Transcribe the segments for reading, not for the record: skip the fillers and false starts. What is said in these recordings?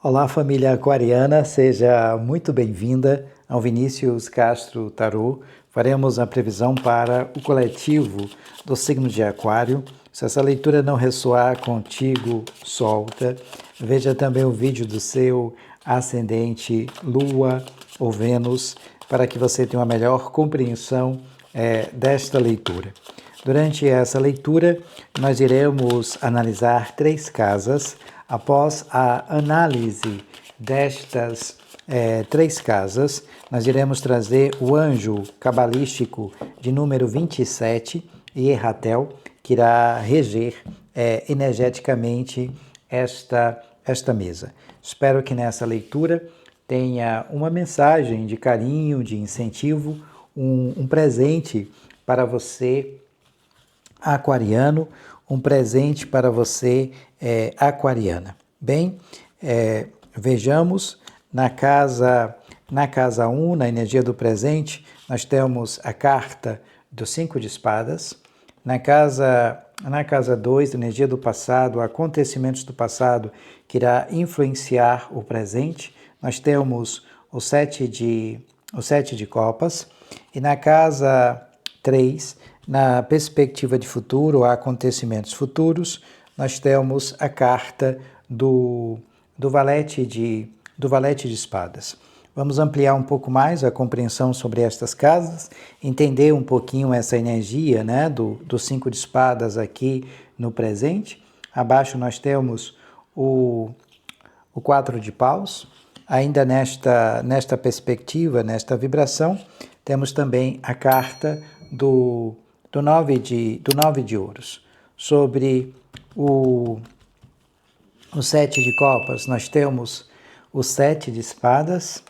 Olá, família aquariana, seja muito bem-vinda ao Vinícius Castro Tarô. Faremos a previsão para o coletivo do signo de Aquário. Se essa leitura não ressoar contigo, solta. Veja também o vídeo do seu ascendente, Lua ou Vênus, para que você tenha uma melhor compreensão desta leitura. Durante essa leitura, nós iremos analisar 3 casas. Após a análise destas 3 casas, nós iremos trazer o anjo cabalístico de número 27, Ierratel, que irá reger energeticamente esta mesa. Espero que nessa leitura tenha uma mensagem de carinho, de incentivo, um presente para você, aquariano, um presente para você, aquariana. Bem, vejamos na casa 1, na energia do presente, nós temos a carta do 5 de espadas. Na casa 2, energia do passado, acontecimentos do passado que irá influenciar o presente, nós temos o 7 de copas. E na casa 3, na perspectiva de futuro, acontecimentos futuros, nós temos a carta do valete de espadas. Vamos ampliar um pouco mais a compreensão sobre estas casas, entender um pouquinho essa energia, né, do 5 de espadas aqui no presente. Abaixo nós temos o 4 de paus. Ainda nesta perspectiva, nesta vibração, temos também a carta do 9 de ouros. Sobre o 7 de copas, nós temos o 7 de espadas.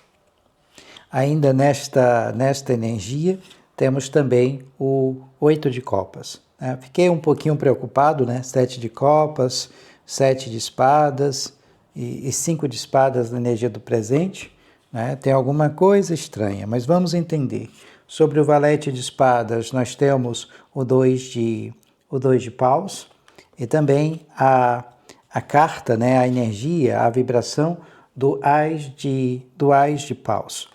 Ainda nesta energia, temos também o 8 de copas. Fiquei um pouquinho preocupado, né? 7 de copas, 7 de espadas e 5 de espadas na energia do presente. Né? Tem alguma coisa estranha, mas vamos entender. Sobre o valete de espadas, nós temos o 2 de paus e também a carta, né, a energia, a vibração do ás de paus.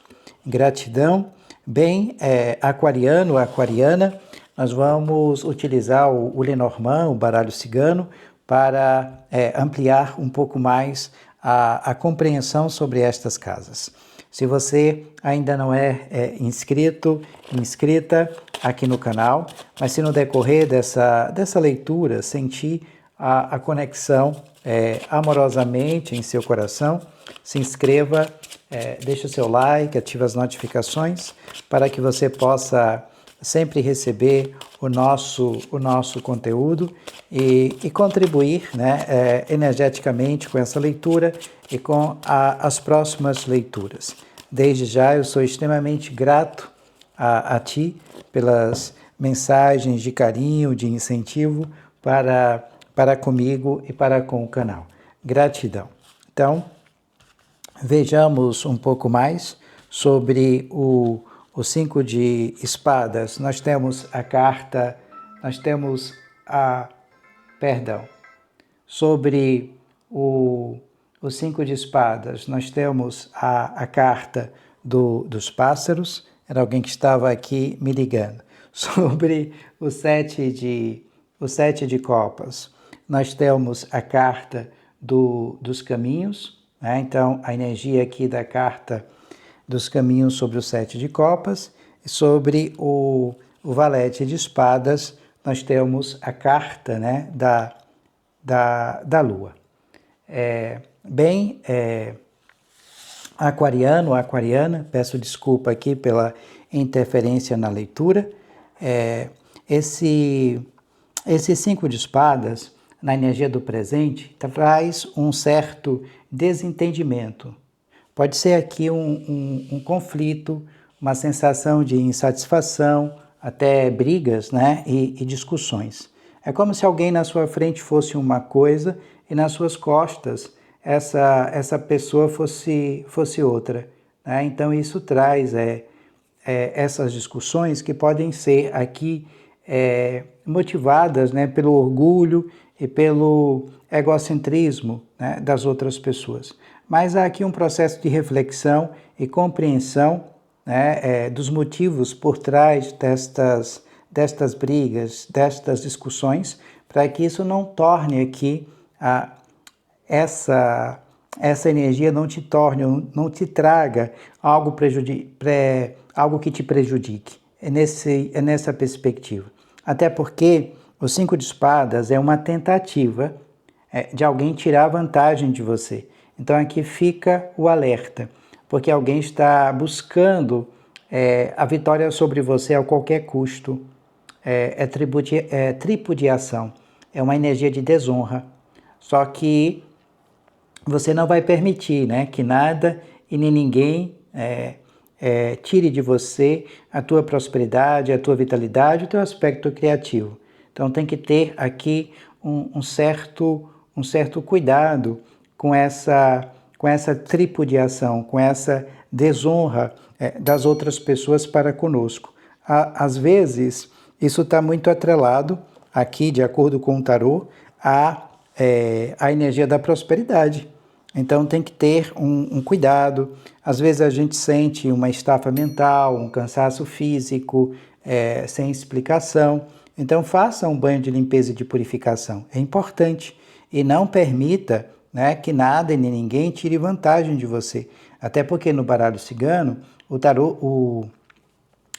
Gratidão. Bem, aquariano, aquariana, nós vamos utilizar o Lenormand, o baralho cigano, para ampliar um pouco mais a compreensão sobre estas casas. Se você ainda não é inscrita aqui no canal, mas se no decorrer dessa leitura sentir a conexão amorosamente em seu coração, se inscreva, deixe o seu like, ative as notificações para que você possa sempre receber o nosso conteúdo e contribuir, né, energeticamente com essa leitura e com as próximas leituras. Desde já eu sou extremamente grato a ti pelas mensagens de carinho, de incentivo para comigo e para com o canal. Gratidão. Então, vejamos um pouco mais sobre o 5 de espadas. Nós temos a carta, sobre o 5 de espadas, nós temos a carta dos pássaros. Era alguém que estava aqui me ligando. Sobre o 7 de copas, nós temos a carta dos caminhos, né? Então, a energia aqui da carta dos caminhos sobre o 7 de copas. E sobre o valete de espadas, nós temos a carta, né, da lua. Aquariano, aquariana, peço desculpa aqui pela interferência na leitura. Esse 5 de espadas, na energia do presente, traz um certo desentendimento. Pode ser aqui um conflito, uma sensação de insatisfação, até brigas, né, e discussões. É como se alguém na sua frente fosse uma coisa e nas suas costas essa pessoa fosse outra. Né? Então isso traz essas discussões que podem ser aqui motivadas, né, pelo orgulho e pelo egocentrismo, né, das outras pessoas. mas há aqui um processo de reflexão e compreensão, né, dos motivos por trás destas brigas, destas discussões, para que isso não torne aqui essa energia não te torne, não te traga algo, algo que te prejudique. É nessa perspectiva. Até porque o 5 de espadas é uma tentativa de alguém tirar vantagem de você. Então aqui fica o alerta, porque alguém está buscando a vitória sobre você a qualquer custo. É tripudiação, é uma energia de desonra. Só que você não vai permitir, né, que nada e nem ninguém tire de você a tua prosperidade, a tua vitalidade, o teu aspecto criativo. Então tem que ter aqui um certo cuidado com essa tripudiação, com essa desonra das outras pessoas para conosco. Às vezes, isso está muito atrelado, aqui, de acordo com o tarô, a energia da prosperidade. Então tem que ter um cuidado. Às vezes a gente sente uma estafa mental, um cansaço físico, sem explicação. Então faça um banho de limpeza e de purificação. É importante. E não permita, né, que nada e nem ninguém tire vantagem de você. Até porque no baralho cigano, o tarô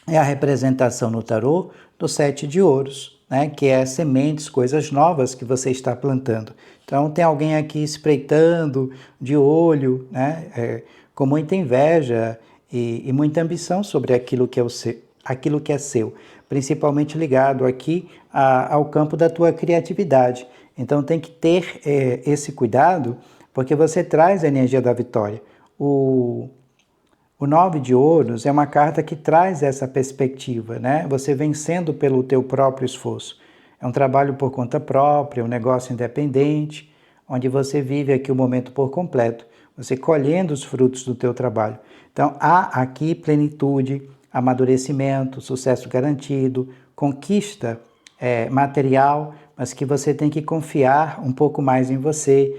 é a representação no tarô do 7 de ouros, né, que é sementes, coisas novas que você está plantando. Então tem alguém aqui espreitando de olho, né, com muita inveja e muita ambição sobre aquilo que é seu, principalmente ligado aqui ao campo da tua criatividade. Então tem que ter esse cuidado, porque você traz a energia da vitória. O 9 de ouros é uma carta que traz essa perspectiva, né? Você vencendo pelo teu próprio esforço. É um trabalho por conta própria, um negócio independente, onde você vive aqui o momento por completo, você colhendo os frutos do teu trabalho. Então, há aqui plenitude, amadurecimento, sucesso garantido, conquista material, mas que você tem que confiar um pouco mais em você,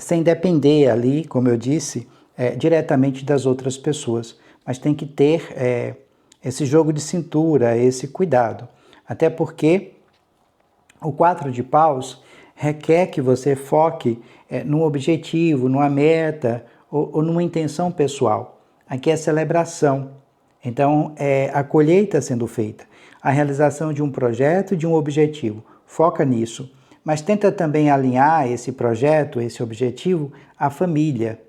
sem depender ali, como eu disse, diretamente das outras pessoas. Mas tem que ter esse jogo de cintura, esse cuidado. Até porque o 4 de paus requer que você foque num objetivo, numa meta ou numa intenção pessoal. Aqui é celebração. Então, é a colheita sendo feita, a realização de um projeto, de um objetivo. Foca nisso. Mas tenta também alinhar esse projeto, esse objetivo, à família.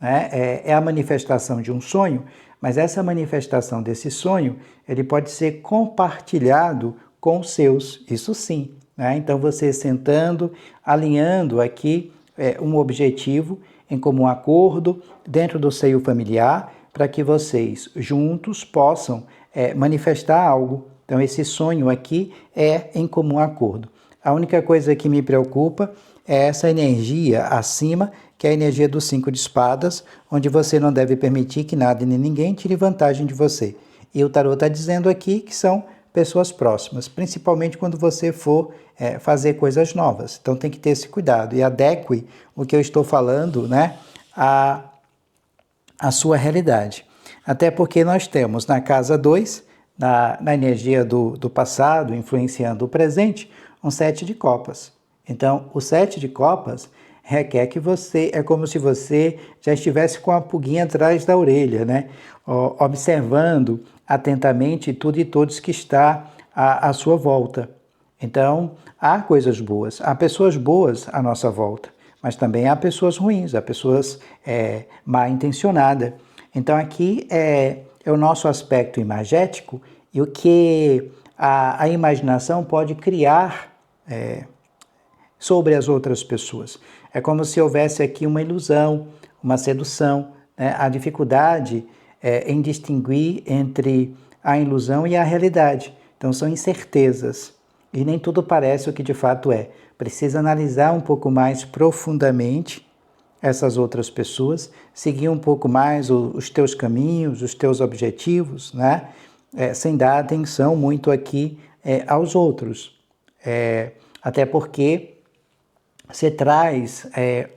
Né? É a manifestação de um sonho, mas essa manifestação desse sonho, ele pode ser compartilhado com os seus, isso sim. Né? Então, você sentando, alinhando aqui um objetivo em comum acordo, dentro do seio familiar, para que vocês juntos possam manifestar algo. Então, esse sonho aqui é em comum acordo. A única coisa que me preocupa é essa energia acima, que é a energia do 5 de espadas, onde você não deve permitir que nada e nem ninguém tire vantagem de você. E o tarô está dizendo aqui que são pessoas próximas, principalmente quando você for fazer coisas novas. Então tem que ter esse cuidado e adeque o que eu estou falando, né, à sua realidade. Até porque nós temos na casa 2, na energia do passado, influenciando o presente, um 7 de copas. Então, o 7 de copas requer que você, é como se você já estivesse com a pulguinha atrás da orelha, né? Observando atentamente tudo e todos que está à sua volta. Então, há coisas boas, há pessoas boas à nossa volta, mas também há pessoas ruins, há pessoas mal intencionadas. Então, aqui é o nosso aspecto imagético e o que a imaginação pode criar sobre as outras pessoas. É como se houvesse aqui uma ilusão, uma sedução, né? A dificuldade em distinguir entre a ilusão e a realidade. Então são incertezas e nem tudo parece o que de fato é. Precisa analisar um pouco mais profundamente essas outras pessoas, seguir um pouco mais os teus caminhos, os teus objetivos, né? Sem dar atenção muito aqui aos outros. Até porque você traz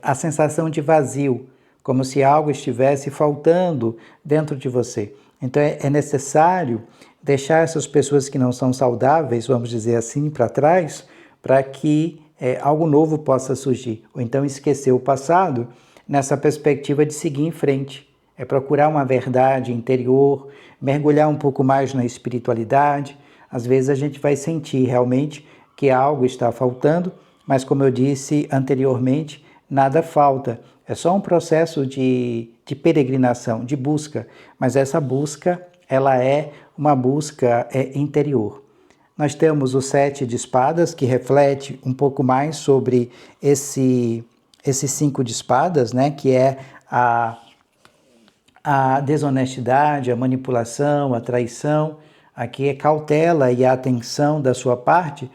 a sensação de vazio, como se algo estivesse faltando dentro de você. Então é necessário deixar essas pessoas que não são saudáveis, vamos dizer assim, para trás, para que algo novo possa surgir. Ou então esquecer o passado nessa perspectiva de seguir em frente. É procurar uma verdade interior, mergulhar um pouco mais na espiritualidade. Às vezes a gente vai sentir realmente que algo está faltando, mas como eu disse anteriormente, nada falta. É só um processo de peregrinação, de busca, mas essa busca, ela é uma busca interior. Nós temos o 7 de espadas, que reflete um pouco mais sobre esse 5 de espadas, né, que é a desonestidade, a manipulação, a traição. Aqui é cautela e a atenção da sua parte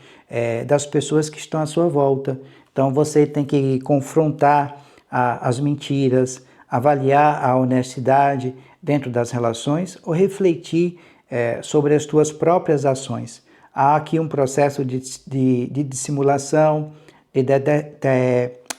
das pessoas que estão à sua volta. Então você tem que confrontar as mentiras, avaliar a honestidade dentro das relações ou refletir sobre as tuas próprias ações. Há aqui um processo de dissimulação, de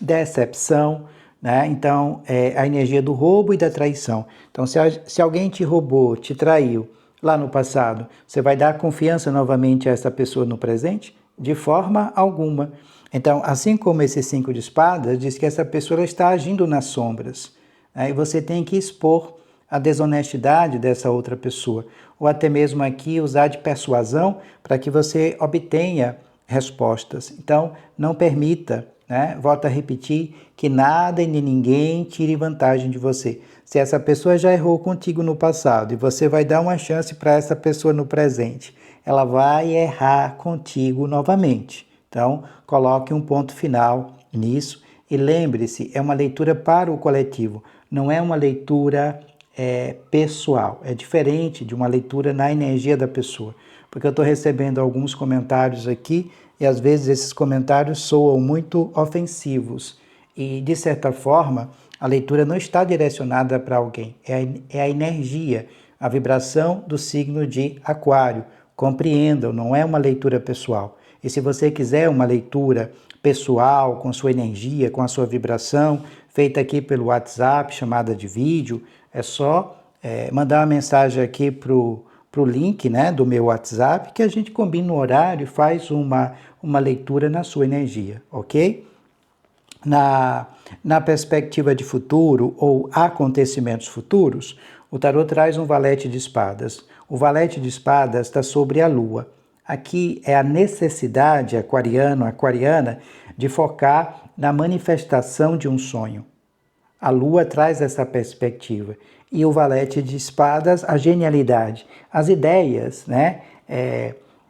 decepção, né? Então, a energia do roubo e da traição. Então, se alguém te roubou, te traiu lá no passado, você vai dar confiança novamente a essa pessoa no presente? De forma alguma. Então, assim como esse 5 de espadas, diz que essa pessoa está agindo nas sombras. Né? E você tem que expor a desonestidade dessa outra pessoa. Ou até mesmo aqui usar de persuasão para que você obtenha respostas. Então, não permita, né? Volto a repetir, que nada e nem ninguém tire vantagem de você. Se essa pessoa já errou contigo no passado e você vai dar uma chance para essa pessoa no presente, ela vai errar contigo novamente. Então, coloque um ponto final nisso e lembre-se, é uma leitura para o coletivo, não é uma leitura pessoal. É diferente de uma leitura na energia da pessoa, porque eu estou recebendo alguns comentários aqui e às vezes esses comentários soam muito ofensivos e, de certa forma, a leitura não está direcionada para alguém, é a energia, a vibração do signo de Aquário. Compreendam, não é uma leitura pessoal. E se você quiser uma leitura pessoal, com sua energia, com a sua vibração, feita aqui pelo WhatsApp, chamada de vídeo, é só mandar uma mensagem aqui para o link, né, do meu WhatsApp, que a gente combina o horário e faz uma leitura na sua energia, ok? Na perspectiva de futuro ou acontecimentos futuros, o tarot traz um valete de espadas. O valete de espadas está sobre a lua. Aqui é a necessidade aquariana, de focar na manifestação de um sonho. A lua traz essa perspectiva. E o valete de espadas, a genialidade, as ideias, né?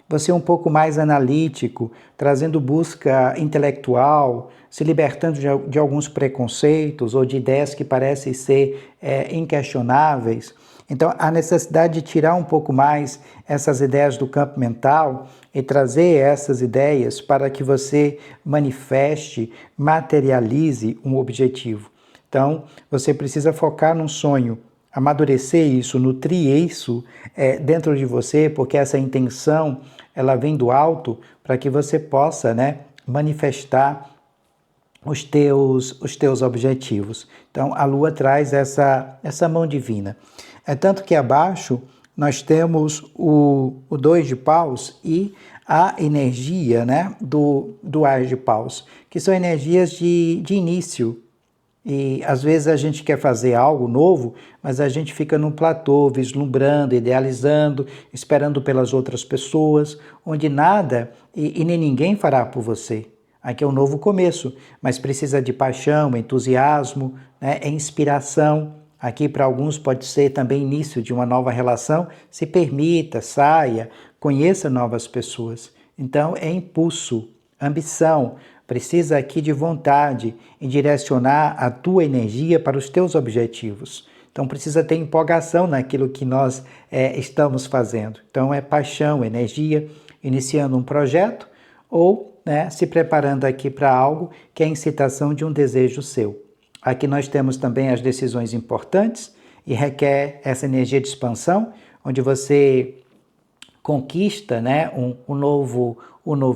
Você é um pouco mais analítico, trazendo busca intelectual, se libertando de alguns preconceitos ou de ideias que parecem ser inquestionáveis. Então, a necessidade de tirar um pouco mais essas ideias do campo mental e trazer essas ideias para que você manifeste, materialize um objetivo. Então, você precisa focar num sonho, amadurecer isso, nutrir isso dentro de você, porque essa intenção, ela vem do alto para que você possa, né, manifestar os teus objetivos. Então, a Lua traz essa mão divina. É tanto que abaixo nós temos o 2 de paus e a energia, né, do As de paus, que são energias de início. E às vezes a gente quer fazer algo novo, mas a gente fica num platô, vislumbrando, idealizando, esperando pelas outras pessoas, onde nada e nem ninguém fará por você. Aqui é um novo começo, mas precisa de paixão, entusiasmo, né? Inspiração. Aqui para alguns pode ser também início de uma nova relação. Se permita, saia, conheça novas pessoas. Então é impulso, ambição. Precisa aqui de vontade em direcionar a tua energia para os teus objetivos. Então precisa ter empolgação naquilo que nós estamos fazendo. Então é paixão, energia, iniciando um projeto ou, né, se preparando aqui para algo que é a incitação de um desejo seu. Aqui nós temos também as decisões importantes e requer essa energia de expansão, onde você conquista, né, um novo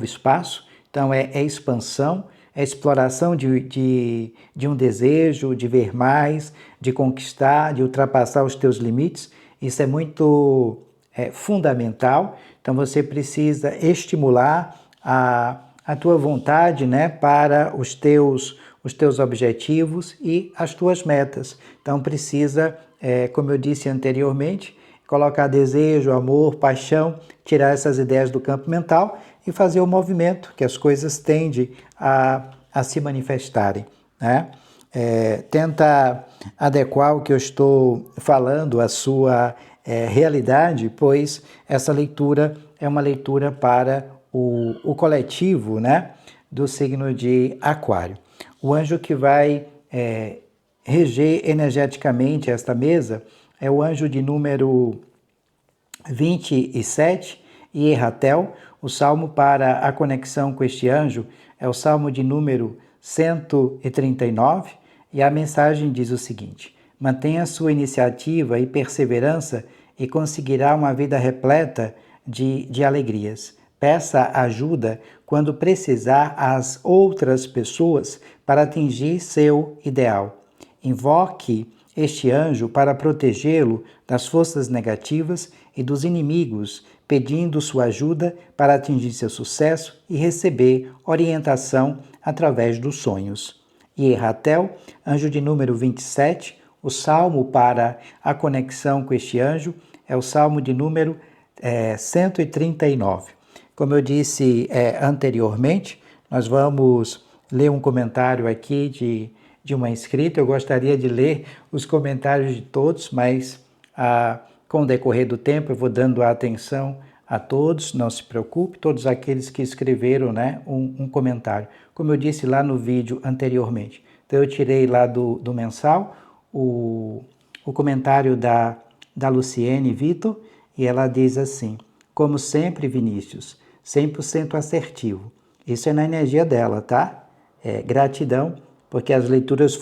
espaço. Então é expansão, a exploração de um desejo, de ver mais, de conquistar, de ultrapassar os teus limites. Isso é muito fundamental. Então você precisa estimular a tua vontade, né, para os teus objetivos e as tuas metas. Então precisa, como eu disse anteriormente, colocar desejo, amor, paixão, tirar essas ideias do campo mental e fazer o movimento, que as coisas tendem a se manifestarem, né? Tenta adequar o que eu estou falando à sua realidade, pois essa leitura é uma leitura para o coletivo, né, do signo de Aquário. O anjo que vai reger energeticamente esta mesa é o anjo de número 27, Ierratel. O salmo para a conexão com este anjo é o salmo de número 139, e a mensagem diz o seguinte: mantenha sua iniciativa e perseverança e conseguirá uma vida repleta de alegrias. Peça ajuda quando precisar às outras pessoas para atingir seu ideal. Invoque este anjo para protegê-lo das forças negativas e dos inimigos, pedindo sua ajuda para atingir seu sucesso e receber orientação através dos sonhos. Ierratel, anjo de número 27, o salmo para a conexão com este anjo é o salmo de número 139. Como eu disse anteriormente, nós vamos ler um comentário aqui de uma inscrita. Eu gostaria de ler os comentários de todos, mas com o decorrer do tempo eu vou dando a atenção a todos, não se preocupe, todos aqueles que escreveram, né, um comentário. Como eu disse lá no vídeo anteriormente. Então eu tirei lá do mensal o comentário da Luciene Vitor, e ela diz assim: como sempre, Vinícius, 100% assertivo. Isso é na energia dela, tá? Gratidão, porque as leituras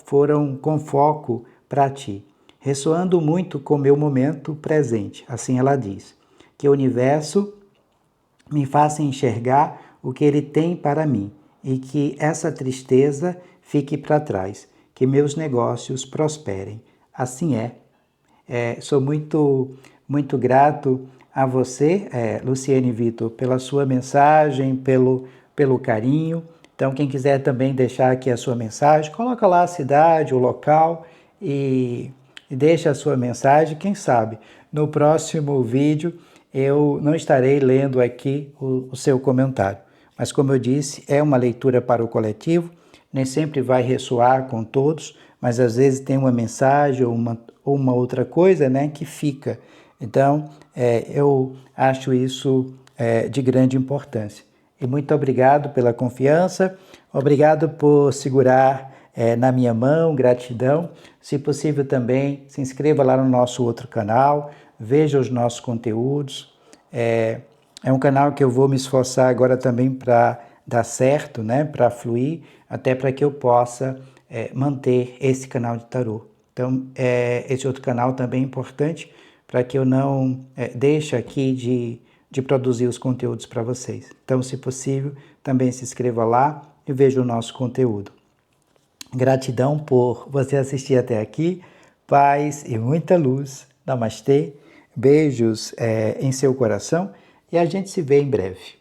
foram com foco para ti. Ressoando muito com meu momento presente, assim ela diz. Que o universo me faça enxergar o que ele tem para mim e que essa tristeza fique para trás, que meus negócios prosperem. Assim é. Sou muito grato a você, Luciene Vitor, pela sua mensagem, pelo carinho. Então, quem quiser também deixar aqui a sua mensagem, coloca lá a cidade, o local e deixa a sua mensagem. Quem sabe no próximo vídeo eu não estarei lendo aqui o seu comentário. Mas, como eu disse, é uma leitura para o coletivo, nem sempre vai ressoar com todos, mas às vezes tem uma mensagem ou uma outra coisa, né, que fica. Então, eu acho isso de grande importância. E muito obrigado pela confiança, obrigado por segurar na minha mão, gratidão. Se possível também, se inscreva lá no nosso outro canal, veja os nossos conteúdos. É um canal que eu vou me esforçar agora também para dar certo, né, para fluir, até para que eu possa manter esse canal de tarô. Então, esse outro canal também é importante para que eu não deixe aqui de produzir os conteúdos para vocês. Então, se possível, também se inscreva lá e veja o nosso conteúdo. Gratidão por você assistir até aqui. Paz e muita luz. Namastê. Beijos em seu coração e a gente se vê em breve.